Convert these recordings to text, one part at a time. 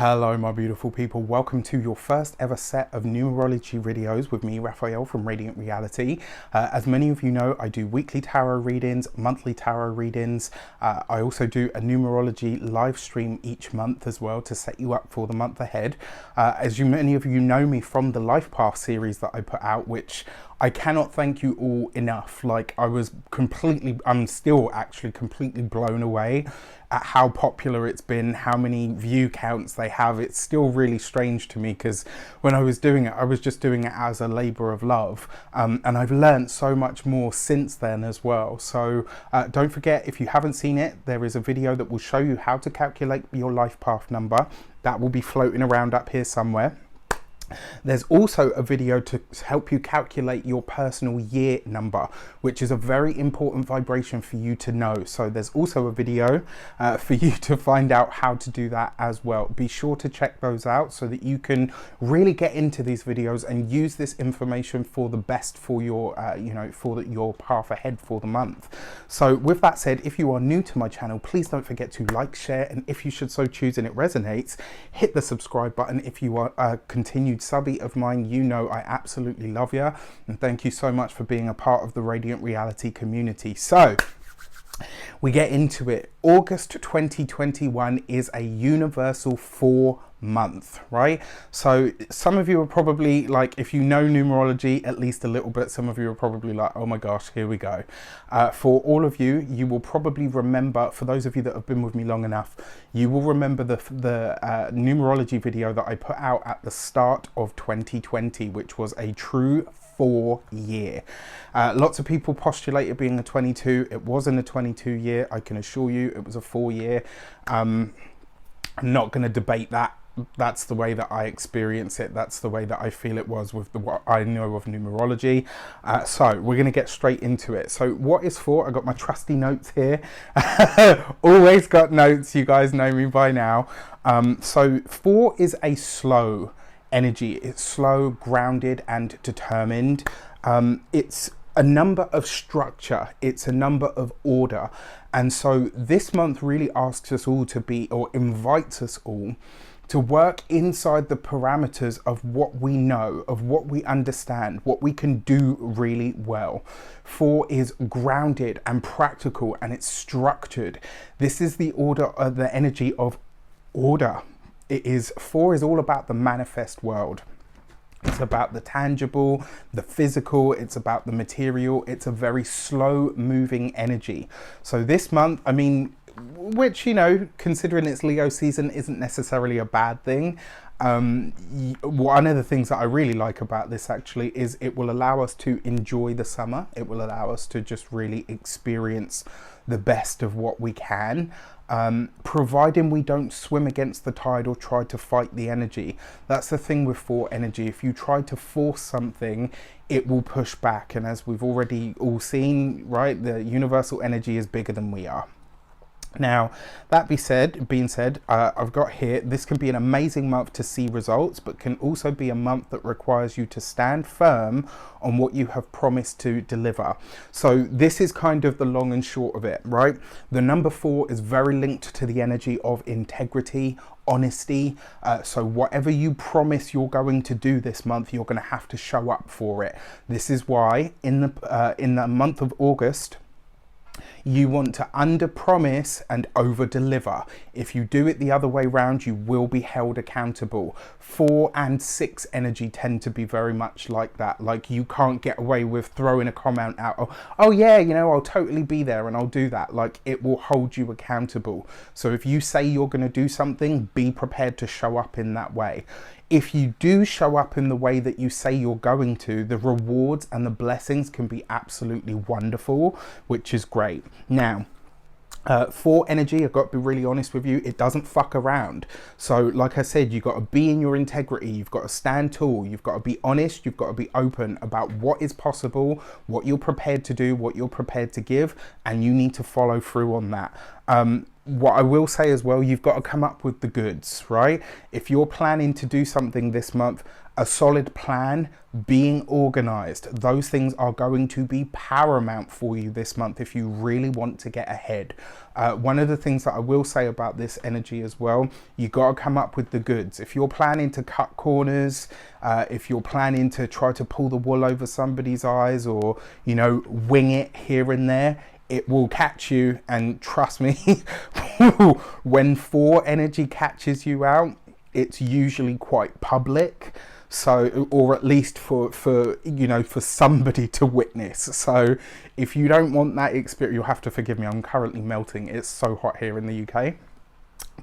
Hello my beautiful people, welcome to your first ever set of numerology videos with me, Raphael from Radiant Reality. As many of you know, I do weekly tarot readings, monthly tarot readings. I also do a numerology live stream each month as well to set you up for the month ahead. Many of you know me from the Life Path series that I put out, which I cannot thank you all enough. Like I'm still actually completely blown away at how popular it's been, how many view counts they have. It's still really strange to me because when I was doing it, I was just doing it as a labor of love. And I've learned so much more since then as well. So don't forget, if you haven't seen it, there is a video that will show you how to calculate your life path number. That will be floating around up here somewhere. There's also a video to help you calculate your personal year number, which is a very important vibration for you to know. So there's also a video for you to find out how to do that as well. Be sure to check those out so that you can really get into these videos and use this information for the best for your, your path ahead for the month. So with that said, if you are new to my channel, please don't forget to like, share, and if you should so choose and it resonates, hit the subscribe button. If you are a continued subby of mine, you know I absolutely love you, and thank you so much for being a part of the Radiant Reality community. So we get into it. August 2021 is a universal 4-month, right? So some of you are probably like, if you know numerology at least a little bit, some of you are probably like, oh my gosh, here we go. For all of you, you will probably remember, for those of you that have been with me long enough, you will remember the numerology video that I put out at the start of 2020, which was a true 4-year. Lots of people postulate it being a 22. It wasn't a 22 year. I can assure you it was a 4-year. I'm not going to debate that. That's the way that I experience it. That's the way that I feel it was with what I know of numerology. So we're going to get straight into it. So what is 4? I got my trusty notes here. Always got notes. You guys know me by now. So 4 is a slow energy. It's slow, grounded, and determined. It's a number of structure. It's a number of order. And so this month really asks us all to be, or invites us all to work inside the parameters of what we know, of what we understand, what we can do really well. 4 is grounded and practical, and it's structured. This is the order, the energy of order. 4 is all about the manifest world. It's about the tangible, the physical, it's about the material. It's a very slow moving energy. So this month, I mean, which, you know, considering it's Leo season, isn't necessarily a bad thing. One of the things that I really like about this actually is it will allow us to enjoy the summer. It will allow us to just really experience the best of what we can. Providing we don't swim against the tide or try to fight the energy. That's the thing with 4 energy. If you try to force something, it will push back. And as we've already all seen, right, the universal energy is bigger than we are. Now, that being said, I've got here, this can be an amazing month to see results, but can also be a month that requires you to stand firm on what you have promised to deliver. So this is kind of the long and short of it, right? The number 4 is very linked to the energy of integrity, honesty. So whatever you promise you're going to do this month, you're going to have to show up for it. This is why in the month of August, you want to under promise and over deliver. If you do it the other way around, you will be held accountable. 4 and 6 energy tend to be very much like that. Like, you can't get away with throwing a comment out, oh yeah, you know, I'll totally be there and I'll do that. Like, it will hold you accountable. So if you say you're going to do something, be prepared to show up in that way. If you do show up in the way that you say you're going to, the rewards and the blessings can be absolutely wonderful, which is great. Now, 4 energy, I've got to be really honest with you, it doesn't fuck around. So like I said, you've got to be in your integrity, you've got to stand tall, you've got to be honest, you've got to be open about what is possible, what you're prepared to do, what you're prepared to give, and you need to follow through on that. What I will say as well, you've got to come up with the goods, right? If you're planning to do something this month, a solid plan, being organized, those things are going to be paramount for you this month if you really want to get ahead. One of the things that I will say about this energy as well, you got to come up with the goods. If you're planning to cut corners, if you're planning to try to pull the wool over somebody's eyes, or, you know, wing it here and there, it will catch you. And trust me, when 4 energy catches you out, it's usually quite public. So, or at least for you know, for somebody to witness. So if you don't want that experience, you'll have to forgive me, I'm currently melting. It's so hot here in the UK.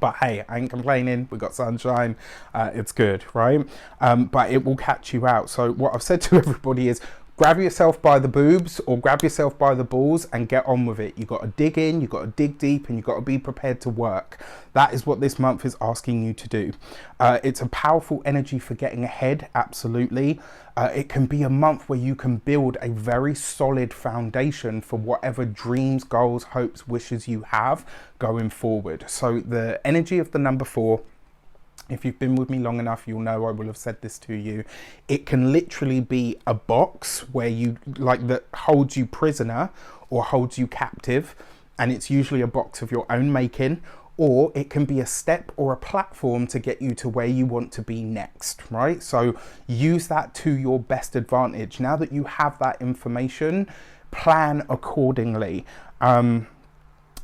But hey, I ain't complaining. We got sunshine. It's good, right? But it will catch you out. So what I've said to everybody is, grab yourself by the boobs or grab yourself by the balls and get on with it. You've got to dig in, you've got to dig deep, and you've got to be prepared to work. That is what this month is asking you to do. It's a powerful energy for getting ahead, absolutely. It can be a month where you can build a very solid foundation for whatever dreams, goals, hopes, wishes you have going forward. So the energy of the number 4, if you've been with me long enough, you'll know I will have said this to you. It can literally be a box where you, like, that holds you prisoner or holds you captive, and it's usually a box of your own making, or it can be a step or a platform to get you to where you want to be next, right? So use that to your best advantage. Now that you have that information, plan accordingly.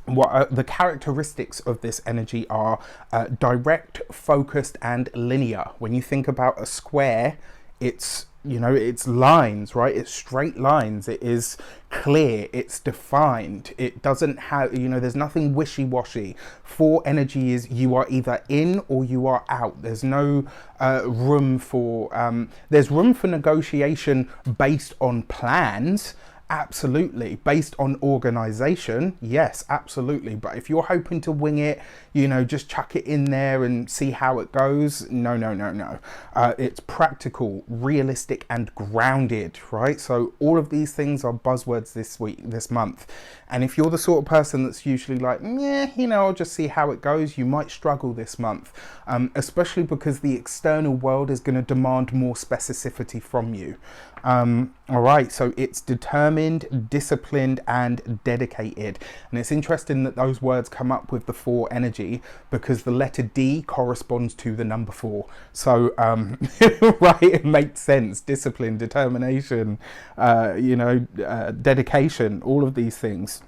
What the characteristics of this energy are direct, focused, and linear. When you think about a square, it's, you know, it's lines, right? It's straight lines. It is clear. It's defined. It doesn't have, you know, there's nothing wishy-washy. 4 energy is you are either in or you are out. There's no room for, there's room for negotiation based on plans. Absolutely. Based on organization, yes, absolutely. But if you're hoping to wing it, you know, just chuck it in there and see how it goes, no. It's practical, realistic, and grounded, right? So all of these things are buzzwords this month. And if you're the sort of person that's usually like, yeah, you know, I'll just see how it goes, you might struggle this month, especially because the external world is going to demand more specificity from you. All right, so it's determined, disciplined, and dedicated. And it's interesting that those words come up with the 4 energy, because the letter D corresponds to the number 4. So, right, it makes sense. Discipline, determination, you know, dedication, all of these things.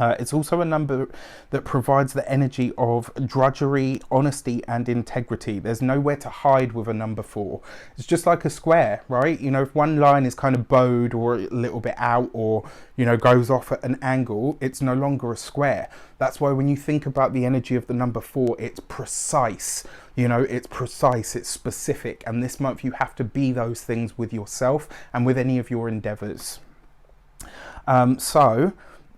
It's also a number that provides the energy of drudgery, honesty, and integrity. There's nowhere to hide with a number 4. It's just like a square, right? You know, if one line is kind of bowed or a little bit out, or, you know, goes off at an angle, it's no longer a square. That's why when you think about the energy of the number 4, it's precise. You know, it's precise, it's specific. And this month you have to be those things with yourself and with any of your endeavors. So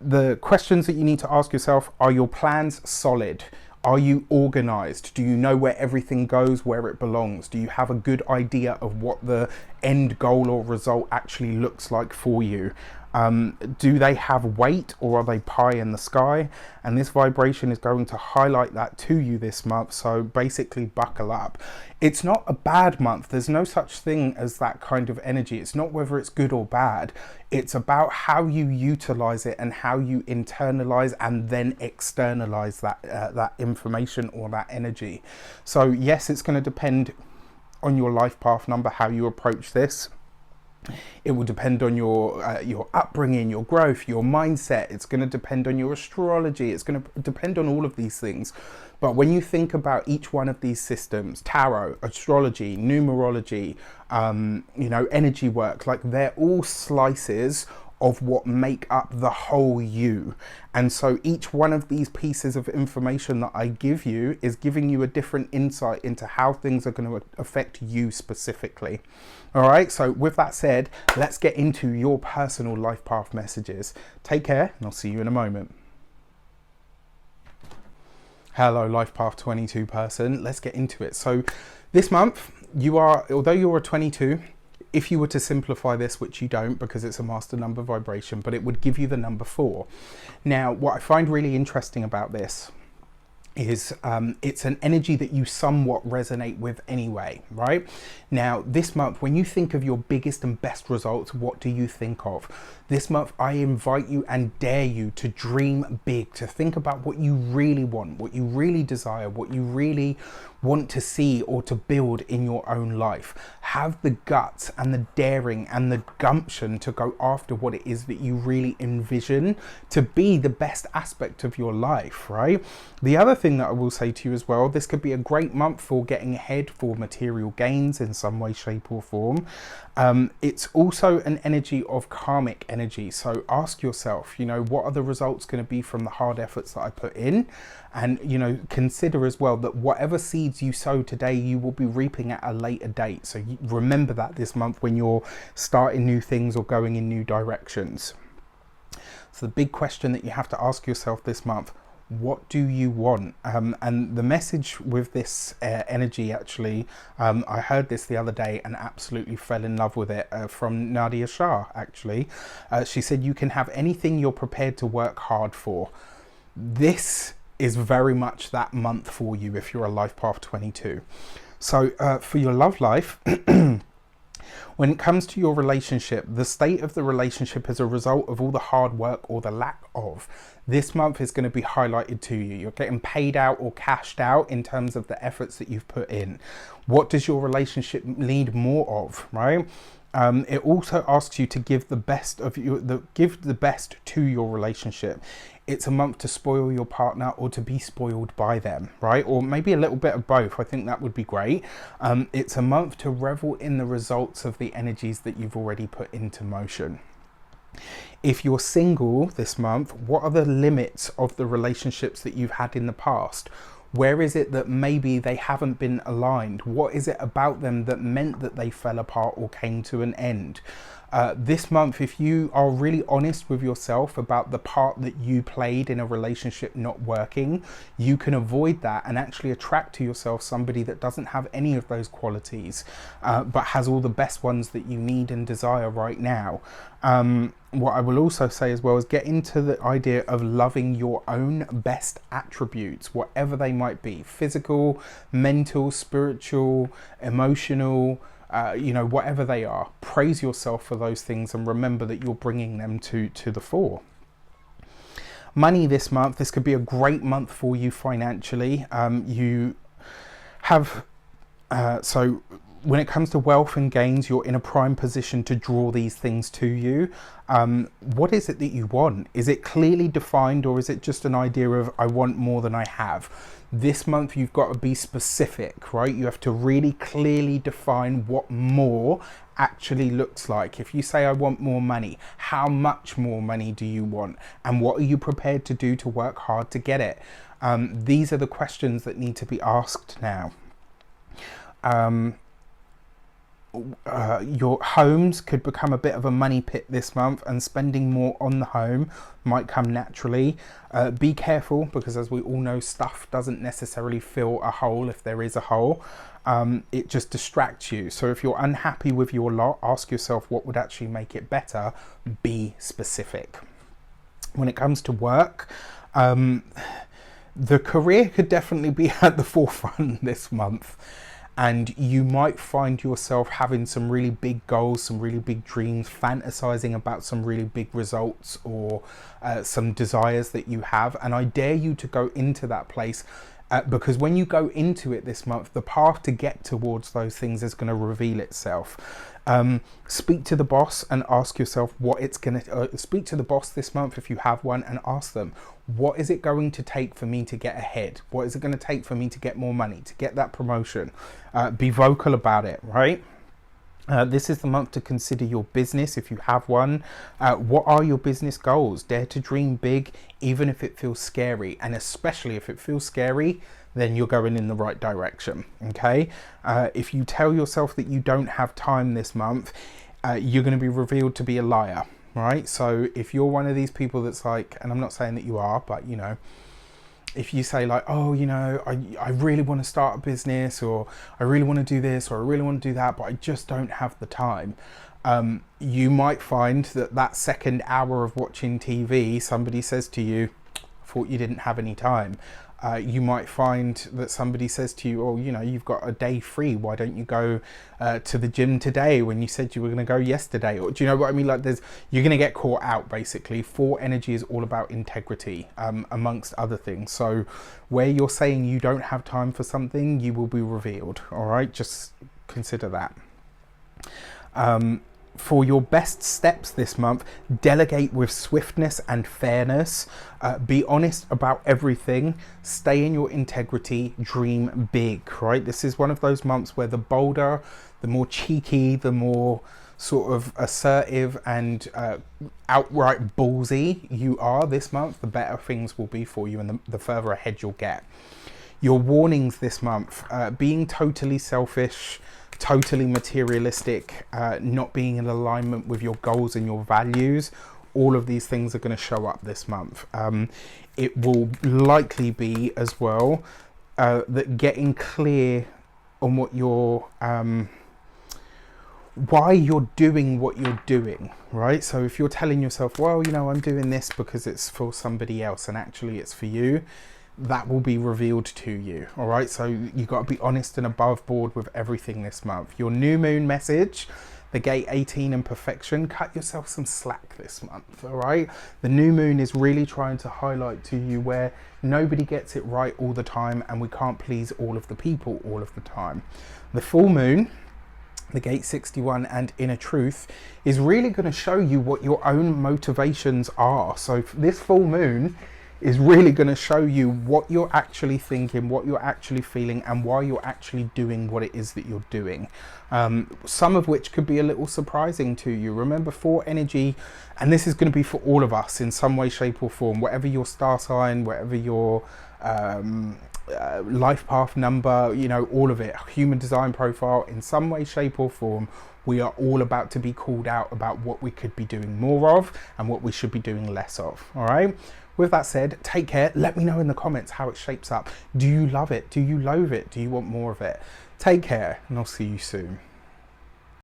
the questions that you need to ask yourself: are your plans solid? Are you organized? Do you know where everything goes, where it belongs? Do you have a good idea of what the end goal or result actually looks like for you? Do they have weight, or are they pie in the sky? And this vibration is going to highlight that to you this month. So basically buckle up. It's not a bad month. There's no such thing as that kind of energy. It's not whether it's good or bad. It's about how you utilize it and how you internalize and then externalize that information or that energy. So yes, it's going to depend on your life path number, how you approach this. It will depend on your upbringing, your growth, your mindset. It's going to depend on your astrology. It's going to depend on all of these things. But when you think about each one of these systems, tarot, astrology, numerology, you know, energy work, like, they're all slices of what make up the whole you. And so each one of these pieces of information that I give you is giving you a different insight into how things are going to affect you specifically. All right, so with that said, let's get into your personal life path messages. Take care, and I'll see you in a moment. Hello, Life Path 22 person. Let's get into it. So this month, although you're a 22, if you were to simplify this, which you don't because it's a master number vibration, but it would give you the number 4. Now, what I find really interesting about this is it's an energy that you somewhat resonate with anyway, right? Now, this month, when you think of your biggest and best results, what do you think of? This month, I invite you and dare you to dream big, to think about what you really want, what you really desire, what you really want to see or to build in your own life. Have the guts and the daring and the gumption to go after what it is that you really envision to be the best aspect of your life, right? The other thing that I will say to you as well, this could be a great month for getting ahead, for material gains in some way, shape or form. It's also an energy of karmic energy. So ask yourself, you know, what are the results going to be from the hard efforts that I put in? And, you know, consider as well that whatever seeds you sow today, you will be reaping at a later date. So remember that this month when you're starting new things or going in new directions. So the big question that you have to ask yourself this month, what do you want? And the message with this energy, actually, I heard this the other day and absolutely fell in love with it from Nadia Shah, actually. She said, you can have anything you're prepared to work hard for. This is very much that month for you if you're a Life Path 22. So for your love life, when it comes to your relationship, the state of the relationship as a result of all the hard work or the lack of, this month is going to be highlighted to you. You're getting paid out or cashed out in terms of the efforts that you've put in. What does your relationship need more of, right? It also asks you to give the best of give the best to your relationship. It's a month to spoil your partner or to be spoiled by them, right? Or maybe a little bit of both. I think that would be great. It's a month to revel in the results of the energies that you've already put into motion. If you're single this month, what are the limits of the relationships that you've had in the past? Where is it that maybe they haven't been aligned? What is it about them that meant that they fell apart or came to an end? This month, if you are really honest with yourself about the part that you played in a relationship not working, you can avoid that and actually attract to yourself somebody that doesn't have any of those qualities, but has all the best ones that you need and desire right now. What I will also say as well is get into the idea of loving your own best attributes, whatever they might be: physical, mental, spiritual, emotional, you know, whatever they are. Praise yourself for those things and remember that you're bringing them to the fore. Money this month, this could be a great month for you financially. You have, so when it comes to wealth and gains, you're in a prime position to draw these things to you. What is it that you want? Is it clearly defined, or is it just an idea of I want more than I have? This month you've got to be specific, right? You have to really clearly define what more actually looks like. If you say I want more money, how much more money do you want? And what are you prepared to do to work hard to get it? These are the questions that need to be asked now. Your homes could become a bit of a money pit this month, and spending more on the home might come naturally. Be careful, because as we all know, stuff doesn't necessarily fill a hole if there is a hole. It just distracts you. So if you're unhappy with your lot, ask yourself what would actually make it better. Be specific. When it comes to work, the career could definitely be at the forefront this month. And you might find yourself having some really big goals, some really big dreams, fantasizing about some really big results or some desires that you have. And I dare you to go into that place because when you go into it this month, the path to get towards those things is going to reveal itself. Speak to the boss and ask yourself what it's going to speak to the boss this month if you have one, and ask them, what is it going to take for me to get ahead? What is it going to take for me to get more money, to get that promotion? Be vocal about it, right? This is the month to consider your business if you have one. What are your business goals? Dare to dream big, even if it feels scary. And especially if it feels scary, then you're going in the right direction, okay? If you tell yourself that you don't have time this month, you're going to be revealed to be a liar, right? So if you're one of these people that's like, and I'm not saying that you are, but you know, if you say like, oh, you know, I really want to start a business, or I really want to do this, or I really want to do that, but I just don't have the time. You might find that second hour of watching TV, somebody says to you, I thought you didn't have any time. You might find that somebody says to you, oh, you know, you've got a day free, why don't you go to the gym today when you said you were going to go yesterday? Or do you know what I mean? Like, you're going to get caught out, basically. 4 energy is all about integrity, amongst other things. So where you're saying you don't have time for something, you will be revealed. All right, just consider that. For your best steps this month, delegate with swiftness and fairness. Be honest about everything. Stay in your integrity. Dream big, right? This is one of those months where the bolder, the more cheeky, the more sort of assertive and outright ballsy you are this month, the better things will be for you and the further ahead you'll get. Your warnings this month, being totally selfish, totally materialistic, not being in alignment with your goals and your values, all of these things are going to show up this month. It will likely be as well that getting clear on what you're why you're doing what you're doing, right? So if you're telling yourself, well, you know, I'm doing this because it's for somebody else and actually it's for you, that will be revealed to you. All right, so you got to be honest and above board with everything this month. Your new moon message, the gate 18 and perfection, cut yourself some slack this month. All right, the new moon is really trying to highlight to you where nobody gets it right all the time and we can't please all of the people all of the time. The full moon, the gate 61 and inner truth, is really going to show you what your own motivations are. So this full moon is really going to show you what you're actually thinking, what you're actually feeling, and why you're actually doing what it is that you're doing. Some of which could be a little surprising to you. Remember, 4 energy, and this is going to be for all of us in some way, shape or form, whatever your star sign, whatever your life path number, you know, all of it, human design profile, in some way, shape or form, we are all about to be called out about what we could be doing more of and what we should be doing less of. All right. With that said, take care. Let me know in the comments how it shapes up. Do you love it? Do you loathe it? Do you want more of it? Take care, and I'll see you soon.